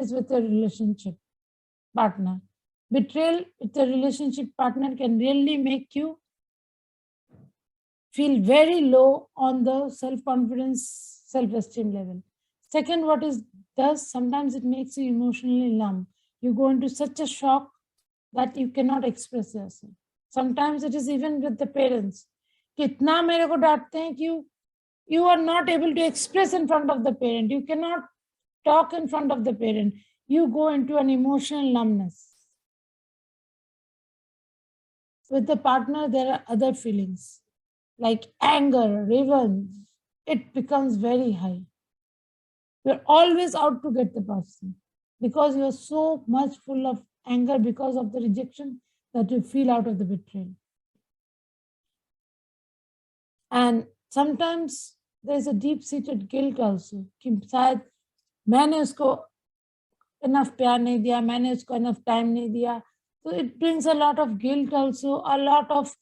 is with a relationship partner. Betrayal with a relationship partner can really make you feel very low on the self-confidence, self-esteem level. Second, what it does, sometimes it makes you emotionally numb. You go into such a shock that you cannot express yourself. Sometimes it is even with the parents. कितना मेरे को डांटते हैं कि you are not able to express in front of the parent. You cannot talk in front of the parent. You go into an emotional numbness. With the partner, there are other feelings like anger, revenge. It becomes very high. You're always out to get the person because you're so much full of anger because of the rejection that you feel out of the betrayal. And sometimes there's a deep-seated guilt also कि शायद मैंने उसको enough प्यार नहीं दिया, मैंने उसको enough time नहीं दिया. So it brings a lot of guilt also, a lot of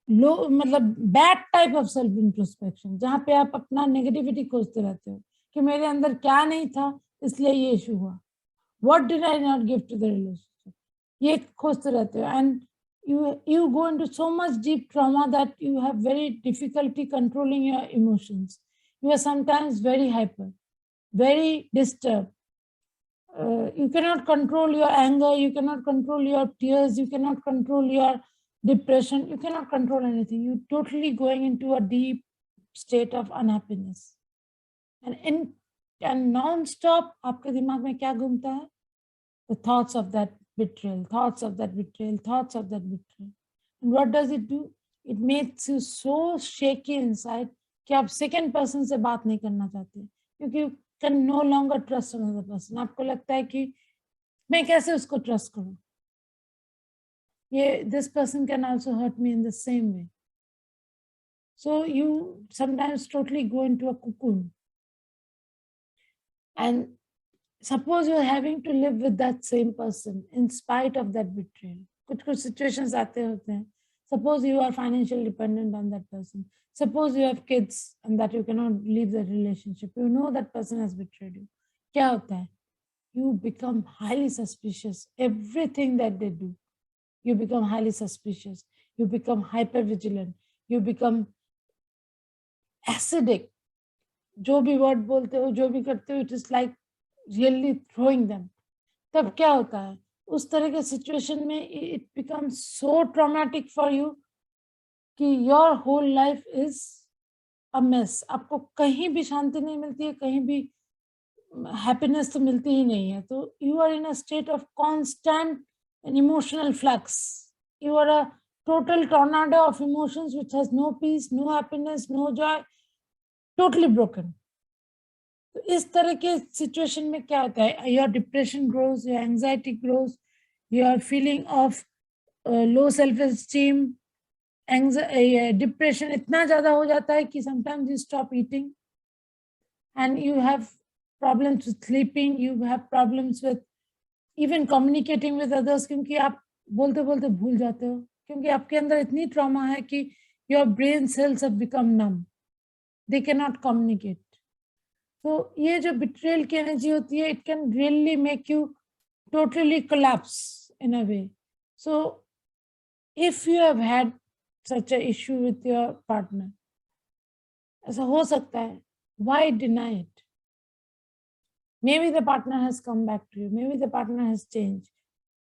low, मतलब bad type of self introspection, जहाँ पे आप अपना negativity खोजते रहते हो कि मेरे अंदर क्या नहीं था इसलिए ये issue हुआ. What did I not give to the relationship? ये खोजते रहते हो. And you go into so much deep trauma that you have very difficulty controlling your emotions. You are sometimes very hyper, very disturbed. You cannot control your anger, you cannot control your tears, you cannot control your depression, you cannot control anything. You're totally going into a deep state of unhappiness. And non-stop, आपके दिमाग में क्या घूमता है? The thoughts of that betrayal, thoughts of that betrayal, thoughts of that betrayal. And what does it do? It makes you so shaky inside कि आप second person से बात नहीं करना चाहते क्योंकि you can no longer trust another person. आपको लगता है कि मैं कैसे उसको trust करूं? This person can also hurt me in the same way. So you sometimes totally go into a cocoon. And suppose you're having to live with that same person in spite of that betrayal. कुछ situations आते होते हैं. Suppose you are financially dependent on that person. Suppose you have kids and that you cannot leave the relationship. You know that person has betrayed you. क्या होता है? You become highly suspicious. Everything that they do, you become highly suspicious. You become hyper vigilant. You become acidic. जो भी word बोलते हो, जो भी करते हो, it is like really throwing them. तब क्या होता है? उस तरह के situation में it becomes so traumatic for you कि your whole life is a mess. आपको कहीं भी शांति नहीं मिलती है, कहीं भी happiness तो मिलती ही नहीं है. तो you are in a state of constant and emotional flux. You are a total tornado of emotions which has no peace, no happiness, no joy, totally broken. तो इस तरह के सिचुएशन में क्या होता है? Your depression grows, your anxiety grows, your feeling of low self-esteem, depression इतना ज़्यादा हो जाता है कि sometimes you stop eating and you have problems with sleeping, you have problems with even communicating with others क्योंकि आप बोलते बोलते भूल जाते हो क्योंकि आपके अंदर इतनी trauma है कि your brain cells have become numb. They cannot communicate. तो ये जो betrayal की energy होती है, it can really make you totally collapse in a way. So if you have had such a issue with your partner, ऐसा हो सकता है, why deny it? Maybe the partner has come back to you, maybe the partner has changed.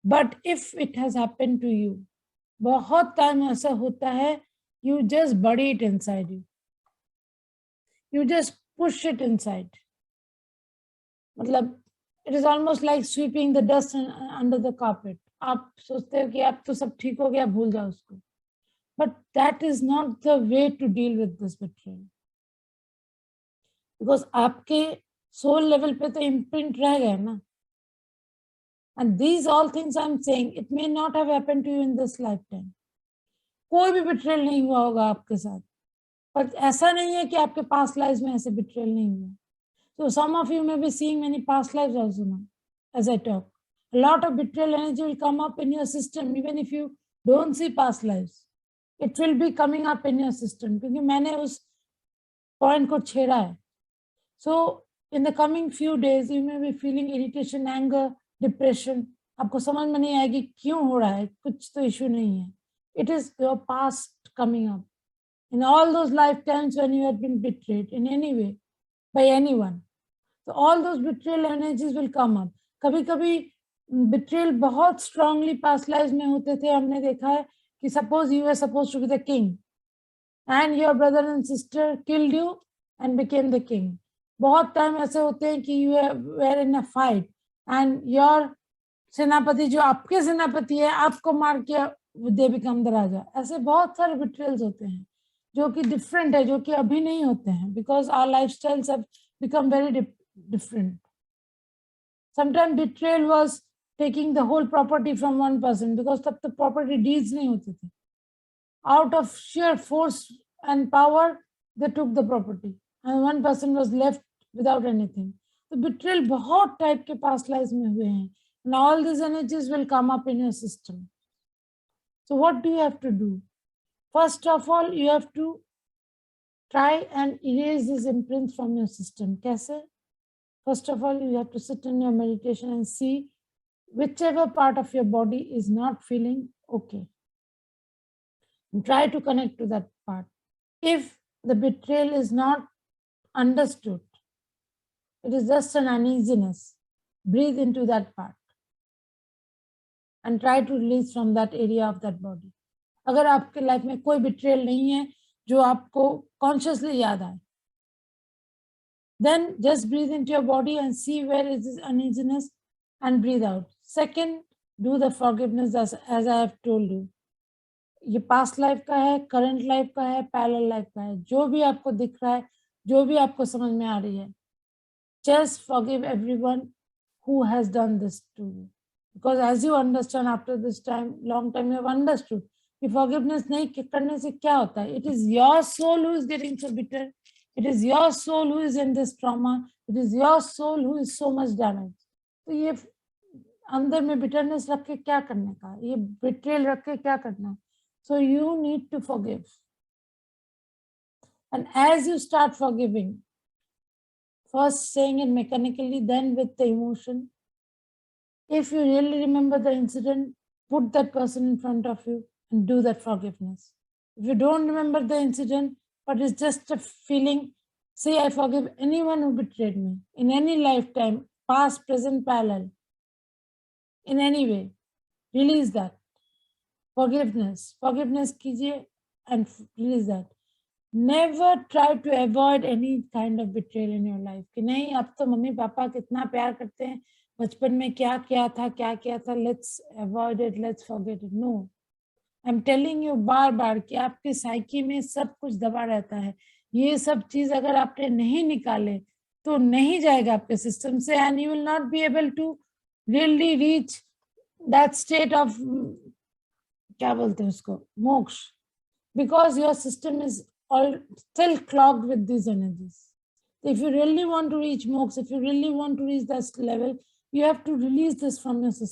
But if it has happened to you, बहुत time ऐसा होता है, you just bury it inside you. You just push it inside. मतलब it is almost like sweeping the dust under the carpet. आप सोचते हो कि आप तो सब ठीक हो गया, भूल जाओ उसको. But that is not the way to deal with this betrayal. Because आपके soul level पे तो imprint रह गया ना. And these all things I'm saying, it may not have happened to you in this lifetime. कोई भी betrayal नहीं हुआ होगा आपके साथ. पर ऐसा नहीं है कि आपके past lives में ऐसे betrayal नहीं हुआ. So some of you may be seeing many past lives also now as I talk. A lot of betrayal energy will come up in your system even if you don't see past lives. It will be coming up in your system क्योंकि मैंने उस point को छेड़ा है. So in the coming few days you may be feeling irritation, anger, depression. आपको समझ में नहीं आएगी क्यों हो रहा है, कुछ तो इशू नहीं है. It is your past coming up. In all those lifetimes when you had been betrayed in any way by anyone. So all those betrayal energies will come up. कभी कभी betrayal बहुत strongly past lives में होते थे. हमने देखा है कि suppose you were supposed to be the king and your brother and sister killed you and became the king. बहुत टाइम ऐसे होते हैं कि you were in a fight and your सेनापति जो आपके सेनापति है आपको मार के they become the राजा. ऐसे बहुत सारे betrayals होते हैं जो कि different है, जो कि अभी नहीं होते हैं because our lifestyles have become very different. Sometimes betrayal was taking the whole property from one person because तब तो property deeds नहीं होते थे. Out of sheer force and power, they took the property and one person was left without anything. So betrayal बहुत type के past lives में हुए हैं. And all these energies will come up in your system. So what do you have to do? First of all, you have to try and erase these imprints from your system. कैसे? First of all, you have to sit in your meditation and see whichever part of your body is not feeling okay. And try to connect to that part. If the betrayal is not understood, it is just an uneasiness, breathe into that part and try to release from that area of that body. अगर आपके life में कोई betrayal नहीं है जो आपको consciously याद आए, then just breathe into your body and see where is this uneasiness and breathe out. Second, do the forgiveness as I have told you. ये past life का है, current life का है, parallel life का है. जो भी आपको दिख रहा है, जो भी आपको समझ में आ रही है, just forgive everyone who has done this to you. Because as you understand after this time, long time you have understood कि forgiveness नहीं करने से क्या होता है. It is your soul who is getting so bitter. It is your soul who is in this trauma. It is your soul who is so much damaged. तो ये अंदर में bitterness रख के क्या करने का, ये betrayal रख के क्या करना है. So you need to forgive. And as you start forgiving, first saying it mechanically, then with the emotion. If you really remember the incident, put that person in front of you and do that forgiveness. If you don't remember the incident, but it's just a feeling, say, I forgive anyone who betrayed me in any lifetime, past, present, parallel, in any way. Release that. Forgiveness कीजिए and release that. Never try to avoid any kind of betrayal in your life. कि नहीं, अब तो mummy papa कितना प्यार करते हैं, बचपन में क्या किया था, let's avoid it, let's forget it. No. I'm telling you बार-बार कि आपके साइकी में सब कुछ दबा रहता है. ये सब चीज अगर आपने नहीं निकाले तो नहीं जाएगा आपके सिस्टम से and you will not be able to really reach that state of क्या बोलते हैं उसको, मोक्ष, because your system is all still clogged with these energies. If you really want to reach moksha, if you really want to reach that level, you have to release this from your system.